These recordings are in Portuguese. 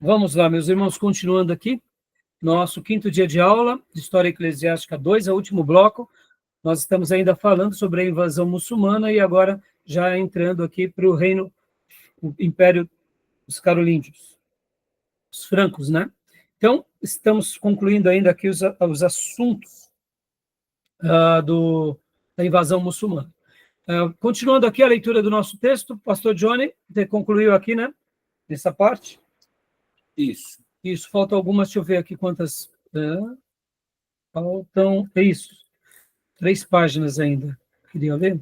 Vamos lá, meus irmãos, continuando aqui, nosso quinto dia de aula de História Eclesiástica 2, é o último bloco. Nós estamos ainda falando sobre a invasão muçulmana e agora já entrando aqui para o reino, o Império dos Carolíngios, os francos, né? Então, estamos concluindo ainda aqui os assuntos da invasão muçulmana. Continuando aqui a leitura do nosso texto, pastor Johnny, você concluiu aqui, né? Nessa parte? Isso. Isso, faltam algumas, deixa eu ver aqui quantas... faltam, é isso, 3 páginas ainda. Queria ler?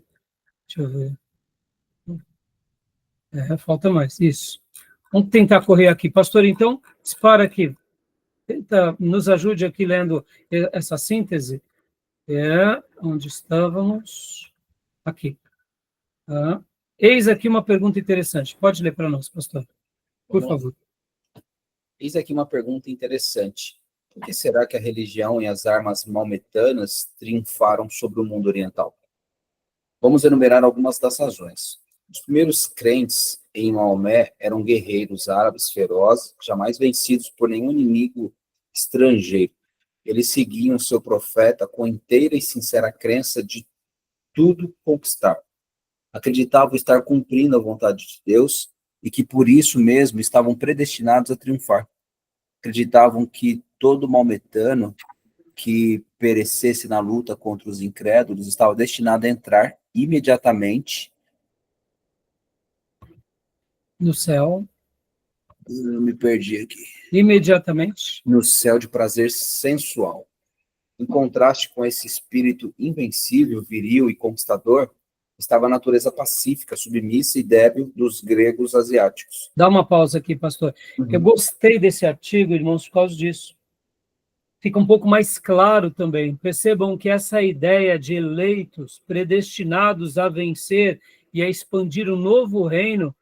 Deixa eu ver. Falta mais, isso. Vamos tentar correr aqui. Pastor, então, dispara aqui. Tenta, nos ajude aqui lendo essa síntese. Onde estávamos? Aqui. Eis aqui uma pergunta interessante. Pode ler para nós, pastor, por favor. Eis aqui uma pergunta interessante. Por que será que a religião e as armas maometanas triunfaram sobre o mundo oriental? Vamos enumerar algumas das razões. Os primeiros crentes em Maomé eram guerreiros árabes ferozes, jamais vencidos por nenhum inimigo estrangeiro. Eles seguiam seu profeta com inteira e sincera crença de tudo conquistar. Acreditavam estar cumprindo a vontade de Deus e que por isso mesmo estavam predestinados a triunfar. Acreditavam que todo maometano que perecesse na luta contra os incrédulos estava destinado a entrar imediatamente No céu. Eu me perdi aqui. Imediatamente. No céu de prazer sensual. Em contraste com esse espírito invencível, viril e conquistador, estava a natureza pacífica, submissa e débil dos gregos asiáticos. Dá uma pausa aqui, pastor. Eu gostei desse artigo, irmãos, por causa disso. Fica um pouco mais claro também. Percebam que essa ideia de eleitos predestinados a vencer e a expandir um novo reino,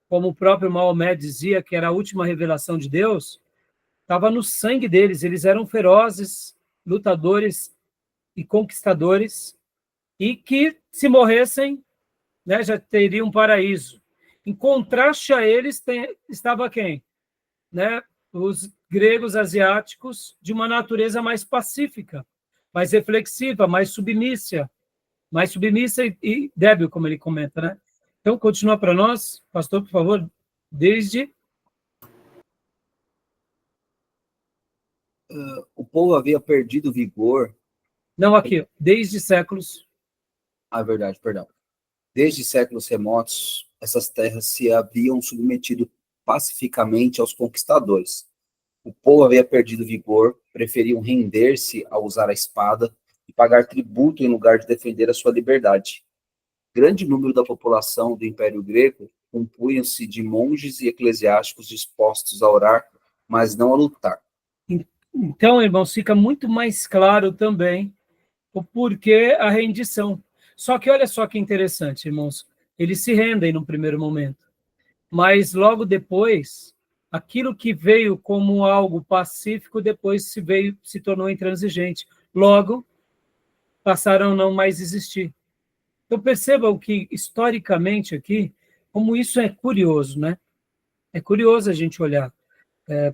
como o próprio Maomé dizia, que era a última revelação de Deus, estava no sangue deles. Eles eram ferozes, lutadores e conquistadores, e que, se morressem, né, já teriam um paraíso. Em contraste a eles, estava quem? Né? Os gregos asiáticos, de uma natureza mais pacífica, mais reflexiva, mais submissa e débil, como ele comenta, né? Então, continua para nós, pastor, por favor, desde... O povo havia perdido o vigor... Não, aqui, desde séculos... verdade, perdão. Desde séculos remotos, essas terras se haviam submetido pacificamente aos conquistadores. O povo havia perdido vigor, preferiam render-se a usar a espada e pagar tributo em lugar de defender a sua liberdade. Grande número da população do Império Grego compunha-se de monges e eclesiásticos dispostos a orar, mas não a lutar. Então, irmãos, fica muito mais claro também o porquê a rendição. Só que olha só que interessante, irmãos, eles se rendem no primeiro momento, mas logo depois, aquilo que veio como algo pacífico, depois se tornou intransigente. Logo, passaram a não mais existir. Então, percebam que, historicamente aqui, como isso é curioso, né? É curioso a gente olhar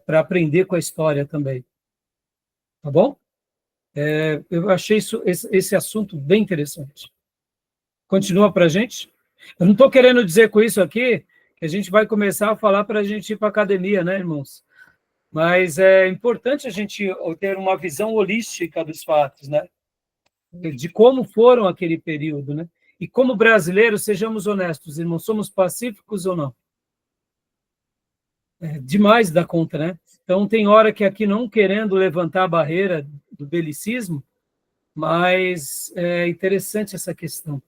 para aprender com a história também. Tá bom? Eu achei esse assunto bem interessante. Continua para a gente? Eu não estou querendo dizer com isso aqui que a gente vai começar a falar para a gente ir para a academia, né, irmãos? Mas é importante a gente ter uma visão holística dos fatos, né? De como foram aquele período, né? E como brasileiros, sejamos honestos, irmãos, somos pacíficos ou não? Demais da conta, né? Então, tem hora que aqui não querendo levantar a barreira do belicismo, mas é interessante essa questão.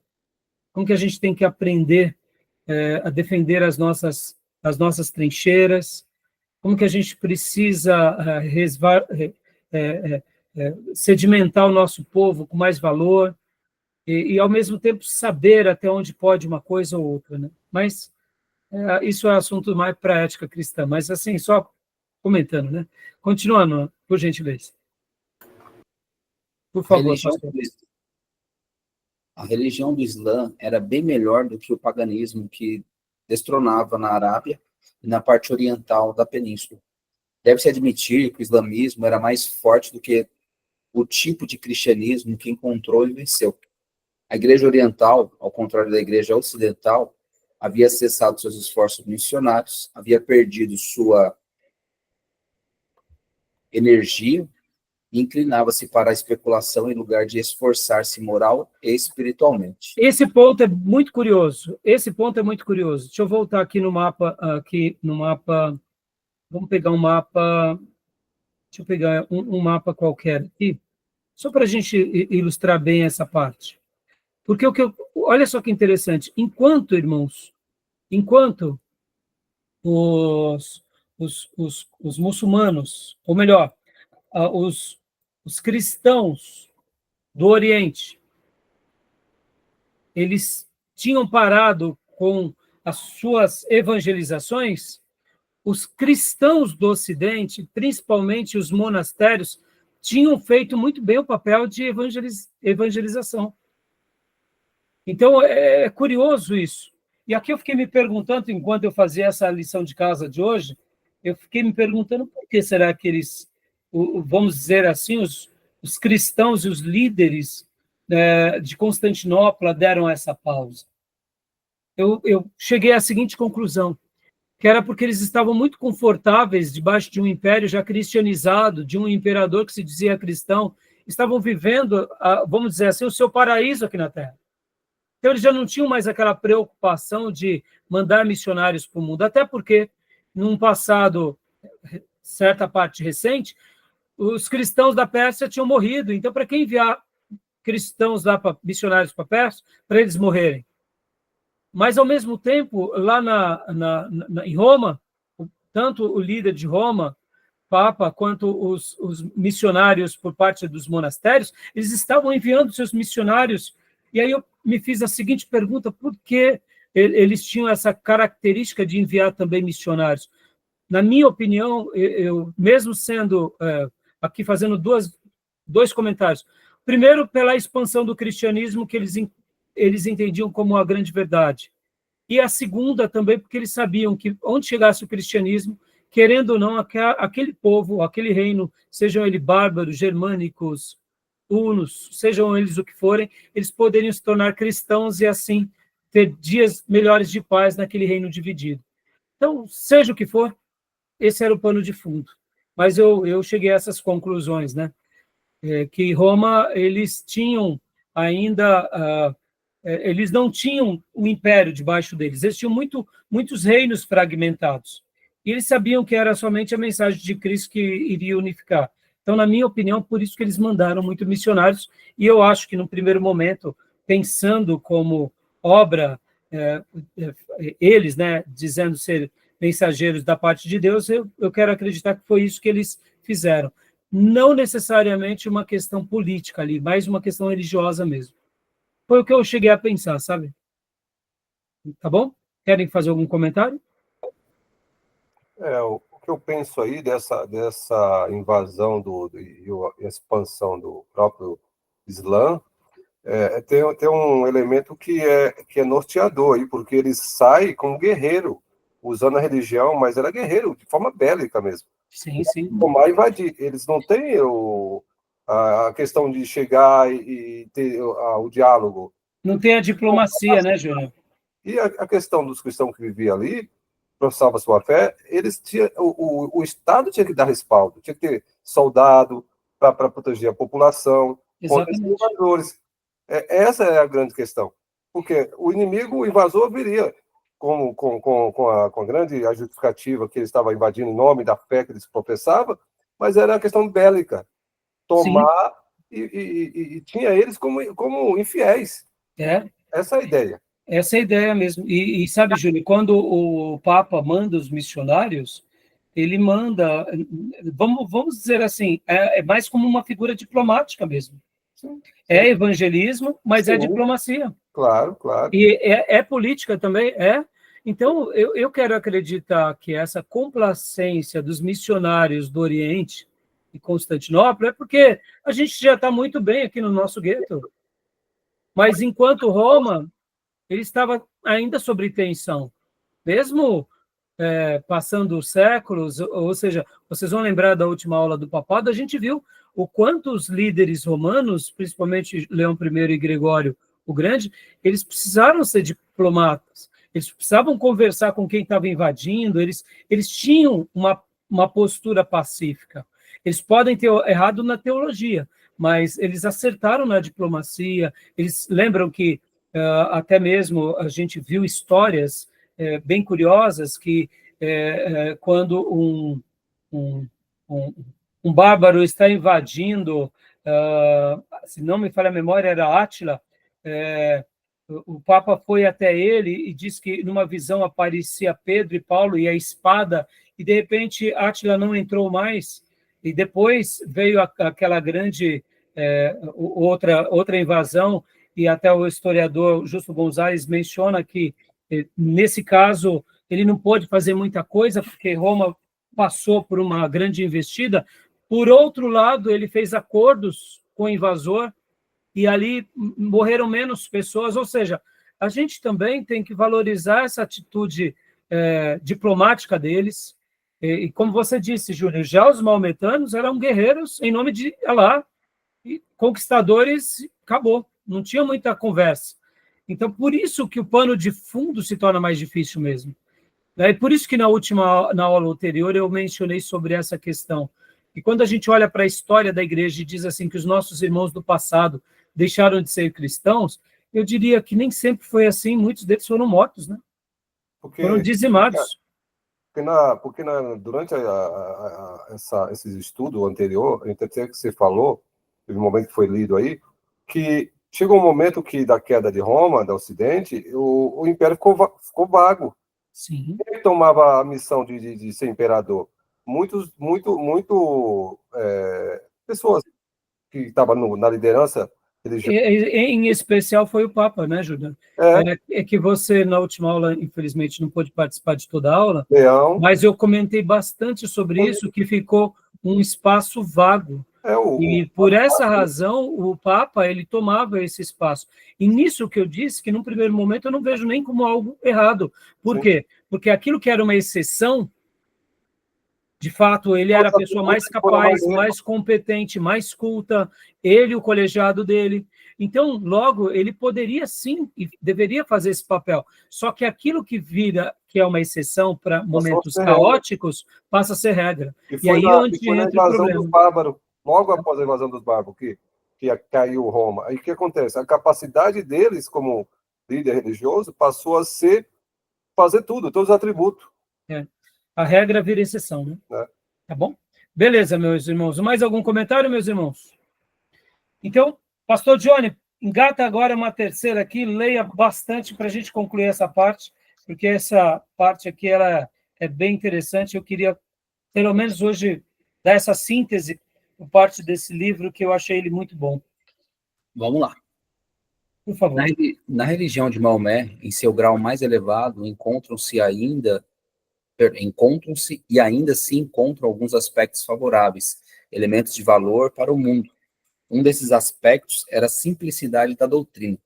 Como que a gente tem que aprender a defender as nossas trincheiras, como que a gente precisa sedimentar o nosso povo com mais valor e, ao mesmo tempo, saber até onde pode uma coisa ou outra, né? Mas isso é assunto mais para a ética cristã, mas assim, só comentando, né? Continuando, por gentileza. Por favor, pastor. A religião do Islã era bem melhor do que o paganismo que destronava na Arábia e na parte oriental da península. Deve-se admitir que o islamismo era mais forte do que o tipo de cristianismo que encontrou e venceu. A Igreja Oriental, ao contrário da Igreja Ocidental, havia cessado seus esforços missionários, havia perdido sua energia e inclinava-se para a especulação em lugar de esforçar-se moral e espiritualmente. Esse ponto é muito curioso. Esse ponto é muito curioso. Deixa eu voltar aqui no mapa, Vamos pegar um mapa. Deixa eu pegar um mapa qualquer aqui, só para a gente ilustrar bem essa parte. Porque olha só que interessante. Enquanto os muçulmanos, ou melhor, os cristãos do Oriente, eles tinham parado com as suas evangelizações, os cristãos do Ocidente, principalmente os monastérios, tinham feito muito bem o papel de evangelização. Então, é curioso isso. E aqui eu fiquei me perguntando, enquanto eu fazia essa lição de casa de hoje, eu fiquei me perguntando por que será que eles, vamos dizer assim, os cristãos e os líderes de Constantinopla deram essa pausa. Eu cheguei à seguinte conclusão, que era porque eles estavam muito confortáveis debaixo de um império já cristianizado, de um imperador que se dizia cristão, estavam vivendo, vamos dizer assim, o seu paraíso aqui na Terra. Então, eles já não tinham mais aquela preocupação de mandar missionários para o mundo, até porque, num passado, certa parte recente, os cristãos da Pérsia tinham morrido. Então, para que enviar cristãos lá, missionários para a Pérsia, para eles morrerem? Mas, ao mesmo tempo, lá em Roma, tanto o líder de Roma, Papa, quanto os missionários por parte dos monastérios, eles estavam enviando seus missionários. E aí eu me fiz a seguinte pergunta, por que eles tinham essa característica de enviar também missionários? Na minha opinião, eu mesmo sendo, aqui fazendo dois comentários. Primeiro, pela expansão do cristianismo, que eles entendiam como a grande verdade. E a segunda também, porque eles sabiam que onde chegasse o cristianismo, querendo ou não, aquele povo, aquele reino, sejam eles bárbaros, germânicos, hunos, sejam eles o que forem, eles poderiam se tornar cristãos e assim ter dias melhores de paz naquele reino dividido. Então, seja o que for, esse era o pano de fundo. Mas eu cheguei a essas conclusões, né? Que Roma, eles tinham ainda... eles não tinham um império debaixo deles, eles tinham muitos reinos fragmentados. E eles sabiam que era somente a mensagem de Cristo que iria unificar. Então, na minha opinião, por isso que eles mandaram muito missionários, e eu acho que, no primeiro momento, pensando como obra, eles, né, dizendo ser mensageiros da parte de Deus, eu quero acreditar que foi isso que eles fizeram. Não necessariamente uma questão política ali, mas uma questão religiosa mesmo. Foi o que eu cheguei a pensar, sabe? Tá bom? Querem fazer algum comentário? O que eu penso aí dessa invasão e a expansão do próprio Islã, tem um elemento que é norteador aí, porque ele sai como guerreiro, usando a religião, mas era guerreiro, de forma bélica mesmo. Sim, sim. Tomar e invadir. Eles não têm a questão de chegar e ter o diálogo. Não tem a diplomacia, né, Júnior? E a questão dos cristãos que viviam ali, professavam sua fé, eles tinham, o Estado tinha que dar respaldo, tinha que ter soldado para proteger a população contra os invasores. Essa é a grande questão. Porque o inimigo, o invasor, viria com a grande justificativa que ele estava invadindo em nome da fé que eles professavam, mas era uma questão bélica. Tomar e tinha eles como infiéis. Essa é a ideia. Essa é a ideia mesmo. E sabe, Júlio, quando o Papa manda os missionários, ele manda, vamos dizer assim, é mais como uma figura diplomática mesmo. Sim. É evangelismo, mas é diplomacia. Claro, claro. E é política também, Então, eu quero acreditar que essa complacência dos missionários do Oriente e Constantinopla é porque a gente já está muito bem aqui no nosso gueto. Mas enquanto Roma, ele estava ainda sob tensão. Mesmo passando os séculos, ou seja, vocês vão lembrar da última aula do papado, a gente viu o quanto os líderes romanos, principalmente Leão I e Gregório o Grande, eles precisaram ser diplomatas, eles precisavam conversar com quem estava invadindo, eles tinham uma postura pacífica. Eles podem ter errado na teologia, mas eles acertaram na diplomacia. Eles lembram que até mesmo a gente viu histórias bem curiosas que quando um bárbaro está invadindo, se não me falha a memória, era Átila, o Papa foi até ele e disse que numa visão aparecia Pedro e Paulo e a espada, e de repente Átila não entrou mais, e depois veio aquela grande outra invasão, e até o historiador Justo Gonzalez menciona que, nesse caso, ele não pôde fazer muita coisa, porque Roma passou por uma grande investida. Por outro lado, ele fez acordos com o invasor, e ali morreram menos pessoas, ou seja, a gente também tem que valorizar essa atitude diplomática deles, e como você disse, Júlio, já os maometanos eram guerreiros em nome de Alá, e conquistadores, acabou, não tinha muita conversa. Então, por isso que o pano de fundo se torna mais difícil mesmo. E por isso que na aula anterior eu mencionei sobre essa questão. E quando a gente olha para a história da igreja e diz assim que os nossos irmãos do passado deixaram de ser cristãos, eu diria que nem sempre foi assim, muitos deles foram mortos, né? Foram dizimados. Porque durante esse estudo anterior, até que você falou, teve um momento que foi lido aí, que chegou um momento que, da queda de Roma, do Ocidente, o Império ficou vago. Sim. Quem tomava a missão de ser imperador? Pessoas que estavam na liderança religiosa. Em especial foi o Papa, né, Júlio? É que você, na última aula, infelizmente, não pôde participar de toda a aula, Leão, mas eu comentei bastante sobre isso, que ficou um espaço vago. E por essa razão, o Papa, ele tomava esse espaço. E nisso que eu disse, que num primeiro momento eu não vejo nem como algo errado. Por quê? Porque aquilo que era uma exceção, de fato, ele era a pessoa mais capaz, mais competente, mais culta, ele, o colegiado dele. Então, logo, ele poderia sim e deveria fazer esse papel. Só que aquilo que vira, que é uma exceção para momentos caóticos, passa a ser regra. E aí onde entra o problema. Dos bárbaros, logo após a invasão dos bárbaros, que caiu Roma. Aí o que acontece? A capacidade deles, como líder religioso, passou a ser fazer tudo, todos os atributos. A regra vira exceção, né? Tá bom? Beleza, meus irmãos. Mais algum comentário, meus irmãos? Então, pastor Johnny, engata agora uma terceira aqui, leia bastante para a gente concluir essa parte, porque essa parte aqui ela é bem interessante. Eu queria, pelo menos hoje, dar essa síntese por parte desse livro, que eu achei ele muito bom. Vamos lá. Por favor. Na religião de Maomé, em seu grau mais elevado, encontram-se e ainda se encontram alguns aspectos favoráveis, elementos de valor para o mundo. Um desses aspectos era a simplicidade da doutrina.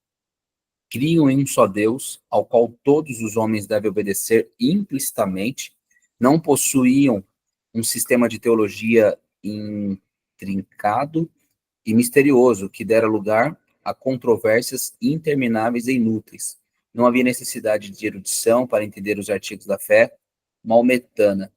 Criam em um só Deus, ao qual todos os homens devem obedecer implicitamente, não possuíam um sistema de teologia intrincado e misterioso que dera lugar a controvérsias intermináveis e inúteis. Não havia necessidade de erudição para entender os artigos da fé maometana.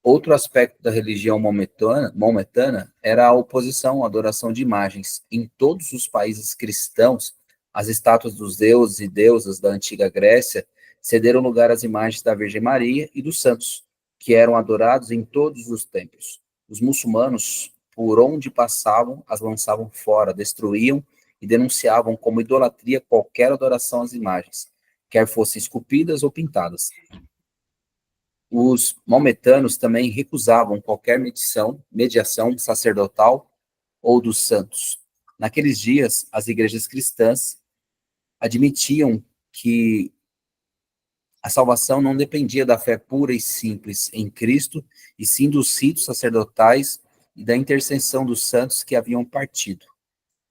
Outro aspecto da religião maometana era a oposição à adoração de imagens. Em todos os países cristãos, as estátuas dos deuses e deusas da antiga Grécia cederam lugar às imagens da Virgem Maria e dos santos, que eram adorados em todos os templos. Os muçulmanos, por onde passavam, as lançavam fora, destruíam e denunciavam como idolatria qualquer adoração às imagens, quer fossem esculpidas ou pintadas. Os maometanos também recusavam qualquer mediação sacerdotal ou dos santos. Naqueles dias, as igrejas cristãs admitiam que a salvação não dependia da fé pura e simples em Cristo, e sim dos ritos sacerdotais e da intercessão dos santos que haviam partido.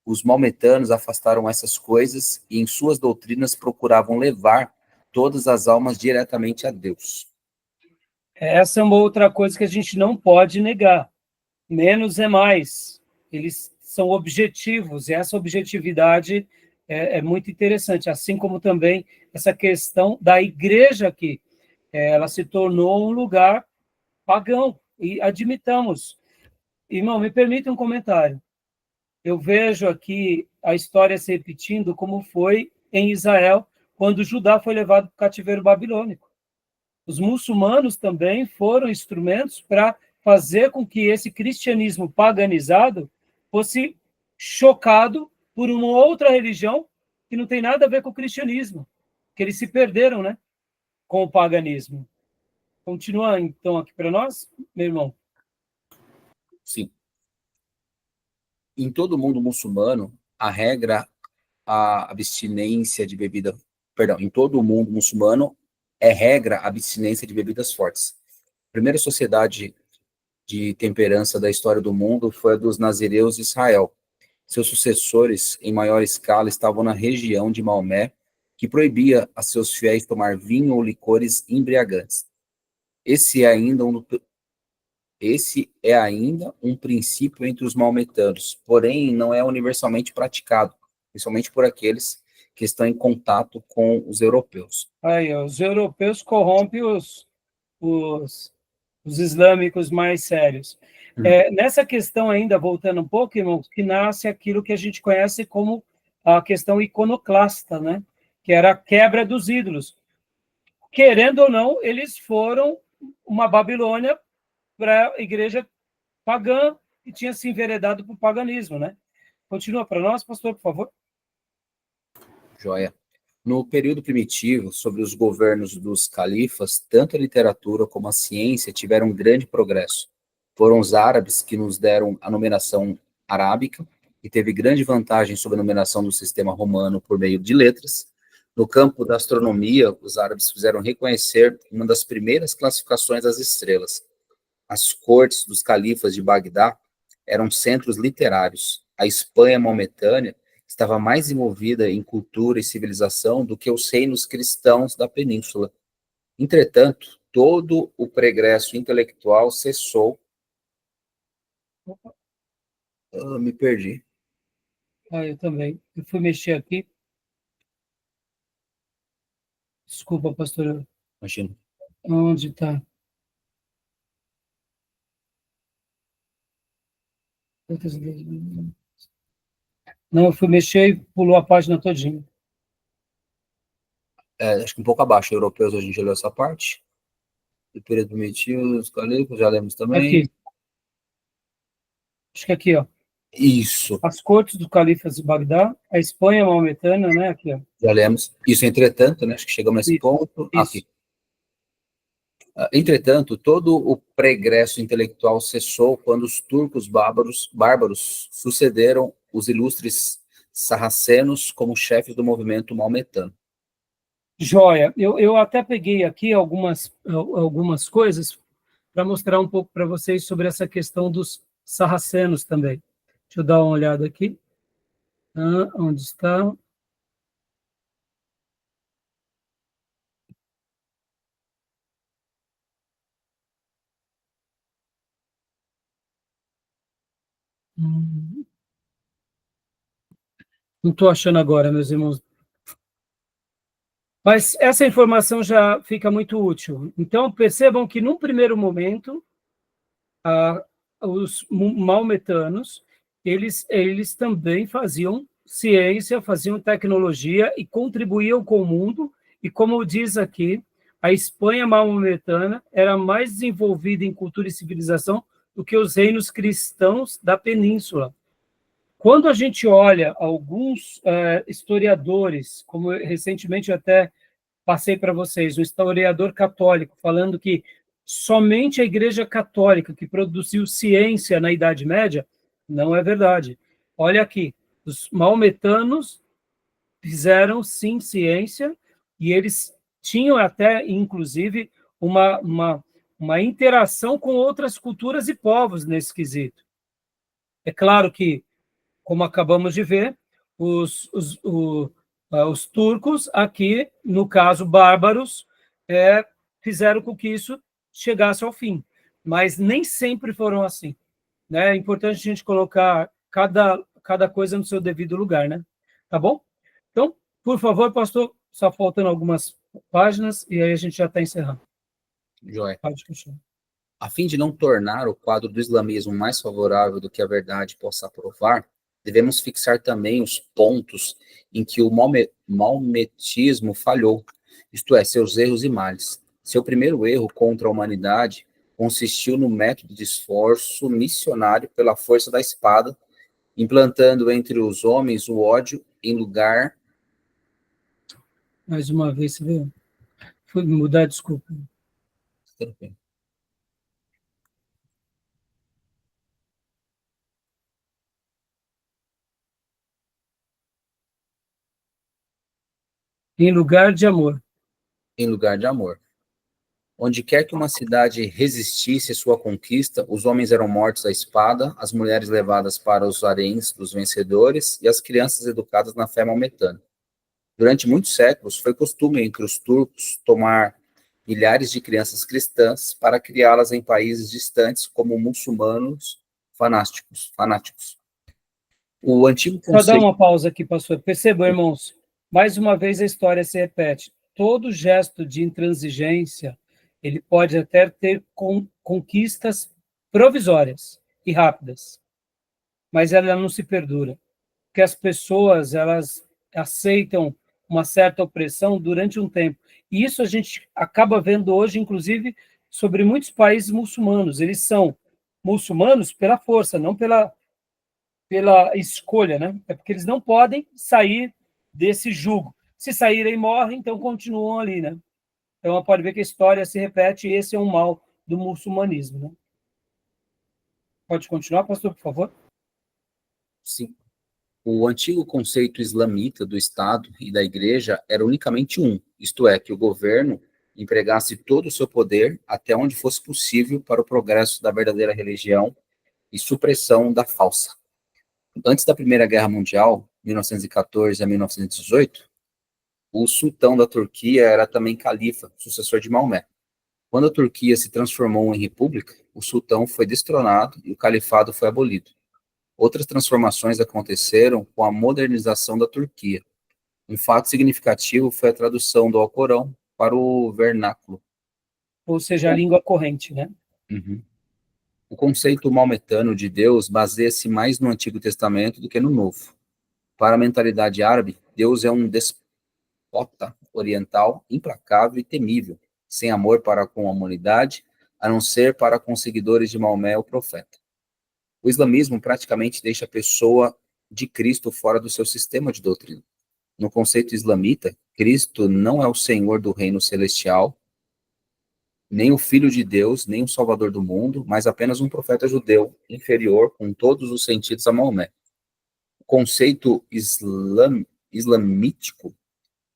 os maometanos afastaram essas coisas e em suas doutrinas procuravam levar todas as almas diretamente a Deus. Essa é uma outra coisa que a gente não pode negar. Menos é mais. Eles são objetivos, e essa objetividade é muito interessante, assim como também essa questão da igreja aqui. Ela se tornou um lugar pagão, e admitamos. Irmão, me permita um comentário. Eu vejo aqui a história se repetindo como foi em Israel, quando Judá foi levado para o cativeiro babilônico. Os muçulmanos também foram instrumentos para fazer com que esse cristianismo paganizado fosse chocado por uma outra religião que não tem nada a ver com o cristianismo, que eles se perderam, né, com o paganismo. Continua, então, aqui para nós, meu irmão. Sim. Em todo o mundo muçulmano, a regra, a abstinência de bebida... Perdão, em todo o mundo muçulmano, é regra a abstinência de bebidas fortes. A primeira sociedade de temperança da história do mundo foi a dos nazireus de Israel. Seus sucessores, em maior escala, estavam na região de Maomé, que proibia a seus fiéis tomar vinho ou licores embriagantes. Esse é ainda um princípio entre os maometanos, porém não é universalmente praticado, principalmente por aqueles que estão em contato com os europeus. Aí, os europeus corrompem os islâmicos mais sérios. Nessa questão ainda, voltando um pouco, irmãos, que nasce aquilo que a gente conhece como a questão iconoclasta, né? Que era a quebra dos ídolos. Querendo ou não, eles foram uma Babilônia para a igreja pagã que tinha se enveredado para o paganismo, né? Continua para nós, pastor, por favor. Joia. No período primitivo, sobre os governos dos califas, tanto a literatura como a ciência tiveram um grande progresso. Foram os árabes que nos deram a numeração arábica, e teve grande vantagem sobre a numeração do sistema romano por meio de letras. No campo da astronomia, os árabes fizeram reconhecer uma das primeiras classificações das estrelas. As cortes dos califas de Bagdá eram centros literários. A Espanha maometânia estava mais envolvida em cultura e civilização do que os reinos cristãos da península. Entretanto, todo o progresso intelectual cessou. Me perdi. Eu também. Eu fui mexer aqui. Desculpa, pastor. Imagina. Onde está? Não, eu fui mexer e pulou a página todinha. Acho que um pouco abaixo, europeus, a gente leu essa parte. O período primitivo, os califas, já lemos também. Aqui. Acho que aqui, ó. Isso. As cortes dos califas de Bagdá, a Espanha maometana, né? Aqui, ó. Já lemos. Isso, entretanto, né? Acho que chegamos nesse ponto. Isso. Aqui. Entretanto, todo o progresso intelectual cessou quando os turcos bárbaros sucederam os ilustres sarracenos como chefes do movimento maometano. Joia. Eu até peguei aqui algumas coisas para mostrar um pouco para vocês sobre essa questão dos sarracenos também. Deixa eu dar uma olhada aqui. Onde está? Não estou achando agora, meus irmãos. Mas essa informação já fica muito útil. Então, percebam que, num primeiro momento, os maometanos, eles também faziam ciência, faziam tecnologia e contribuíam com o mundo. E, como diz aqui, a Espanha maometana era mais desenvolvida em cultura e civilização do que os reinos cristãos da península. Quando a gente olha alguns historiadores, como recentemente eu até passei para vocês, um historiador católico, falando que somente a Igreja Católica que produziu ciência na Idade Média, não é verdade. Olha aqui, os maometanos fizeram, sim, ciência, e eles tinham até, inclusive, uma interação com outras culturas e povos nesse quesito. É claro que como acabamos de ver, os turcos aqui, no caso bárbaros, fizeram com que isso chegasse ao fim, mas nem sempre foram assim, né? É importante a gente colocar cada coisa no seu devido lugar, né? Tá bom? Então, por favor, pastor, só faltando algumas páginas e aí a gente já está encerrando. Joia. Pode continuar. A fim de não tornar o quadro do islamismo mais favorável do que a verdade possa provar, devemos fixar também os pontos em que o maometismo falhou, isto é, seus erros e males. Seu primeiro erro contra a humanidade consistiu no método de esforço missionário pela força da espada, implantando entre os homens o ódio em lugar... Mais uma vez, você viu? Fui mudar, desculpa. Em lugar de amor. Em lugar de amor. Onde quer que uma cidade resistisse sua conquista, os homens eram mortos à espada, as mulheres levadas para os haréns dos vencedores e as crianças educadas na fé maometana. Durante muitos séculos, foi costume entre os turcos tomar milhares de crianças cristãs para criá-las em países distantes como muçulmanos fanáticos. O antigo conceito... Só dar uma conceito... pausa aqui, pastor. Percebam, irmãos, mais uma vez a história se repete. Todo gesto de intransigência, ele pode até ter conquistas provisórias e rápidas, mas ela não se perdura, porque as pessoas, elas aceitam uma certa opressão durante um tempo. E isso a gente acaba vendo hoje, inclusive, sobre muitos países muçulmanos. Eles são muçulmanos pela força, não pela escolha, né? É porque eles não podem sair desse jugo. Se saírem, morrem, então continuam ali, né? Então, pode ver que a história se repete e esse é um mal do muçulmanismo, né? Pode continuar, pastor, por favor? Sim. O antigo conceito islamita do Estado e da Igreja era unicamente um, isto é, que o governo empregasse todo o seu poder até onde fosse possível para o progresso da verdadeira religião e supressão da falsa. Antes da Primeira Guerra Mundial, 1914 a 1918, o sultão da Turquia era também califa, sucessor de Maomé. Quando a Turquia se transformou em república, o sultão foi destronado e o califado foi abolido. Outras transformações aconteceram com a modernização da Turquia. Um fato significativo foi a tradução do Alcorão para o vernáculo. Ou seja, a língua corrente, né? Uhum. O conceito maometano de Deus baseia-se mais no Antigo Testamento do que no Novo. Para a mentalidade árabe, Deus é um déspota oriental implacável e temível, sem amor para com a humanidade, a não ser para com os seguidores de Maomé, o profeta. O islamismo praticamente deixa a pessoa de Cristo fora do seu sistema de doutrina. No conceito islamita, Cristo não é o Senhor do reino celestial, nem o Filho de Deus, nem o Salvador do mundo, mas apenas um profeta judeu, inferior com todos os sentidos a Maomé. O conceito islamítico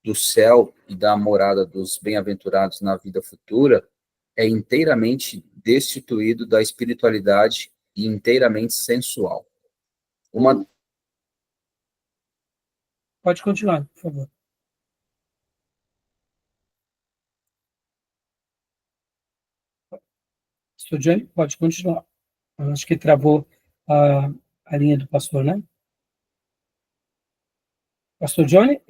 do céu e da morada dos bem-aventurados na vida futura é inteiramente destituído da espiritualidade e inteiramente sensual. Pode continuar, por favor. Pastor Johnny, pode continuar. Eu acho que travou a linha do pastor, né? Pastor Johnny?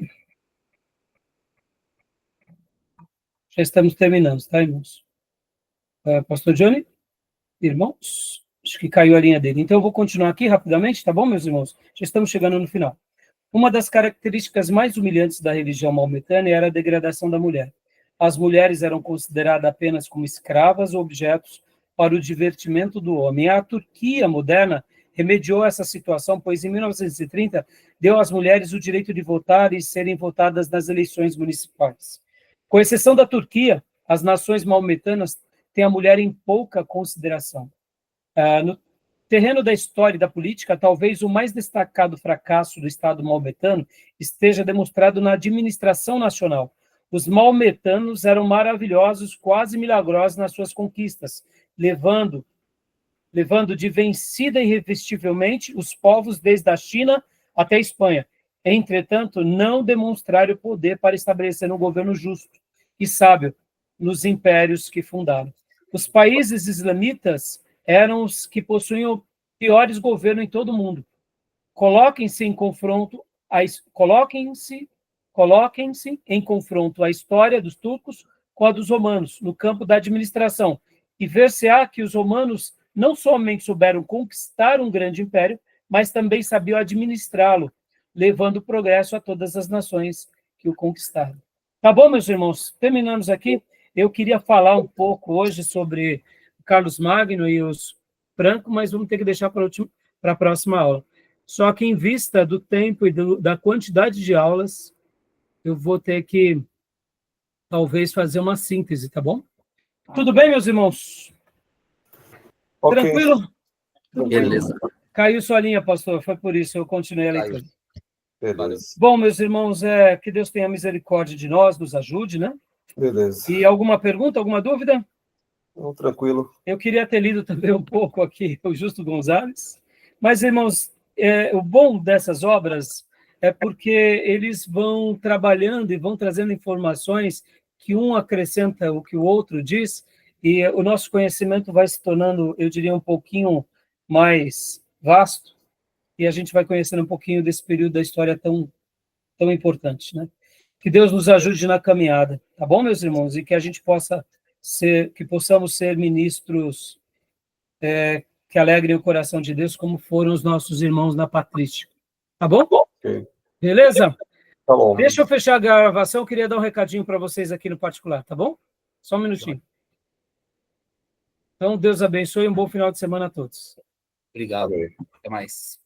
Já estamos terminando, tá, irmãos? Pastor Johnny? Irmãos? Acho que caiu a linha dele. Então, eu vou continuar aqui rapidamente, tá bom, meus irmãos? Já estamos chegando no final. Uma das características mais humilhantes da religião maometana era a degradação da mulher. As mulheres eram consideradas apenas como escravas ou objetos para o divertimento do homem. A Turquia moderna remediou essa situação, pois em 1930 deu às mulheres o direito de votar e serem votadas nas eleições municipais. Com exceção da Turquia, as nações maometanas têm a mulher em pouca consideração. No terreno da história e da política, talvez o mais destacado fracasso do Estado maometano esteja demonstrado na administração nacional. Os maometanos eram maravilhosos, quase milagrosos nas suas conquistas, levando levando de vencida irresistivelmente os povos desde a China até a Espanha. Entretanto, não demonstraram poder para estabelecer um governo justo e sábio nos impérios que fundaram. Os países islamitas eram os que possuíam o piores governo em todo o mundo. Coloquem-se em confronto a história dos turcos com a dos romanos, no campo da administração, e ver-se-á que os romanos não somente souberam conquistar um grande império, mas também sabiam administrá-lo, levando progresso a todas as nações que o conquistaram. Tá bom, meus irmãos? Terminamos aqui. Eu queria falar um pouco hoje sobre Carlos Magno e os Franco, mas vamos ter que deixar para a próxima aula. Só que, em vista do tempo e da quantidade de aulas, eu vou ter que, talvez, fazer uma síntese, tá bom? Tudo bem, meus irmãos? Ok. Tranquilo? Beleza. Caiu sua linha, pastor, foi por isso, eu continuei a leitura. Beleza. Bom, meus irmãos, que Deus tenha misericórdia de nós, nos ajude, né? Beleza. E alguma pergunta, alguma dúvida? Tranquilo. Eu queria ter lido também um pouco aqui o Justo Gonzalez, mas, irmãos, o bom dessas obras é porque eles vão trabalhando e vão trazendo informações que um acrescenta o que o outro diz, e o nosso conhecimento vai se tornando, eu diria, um pouquinho mais vasto, e a gente vai conhecendo um pouquinho desse período da história tão importante, né? Que Deus nos ajude na caminhada, tá bom, meus irmãos? E que a gente possamos ser ministros que alegrem o coração de Deus, como foram os nossos irmãos na patrística. Tá bom? Ok. Beleza? Tá bom. Deixa eu fechar a gravação, eu queria dar um recadinho para vocês aqui no particular, tá bom? Só um minutinho. Então, Deus abençoe e um bom final de semana a todos. Obrigado. Até mais.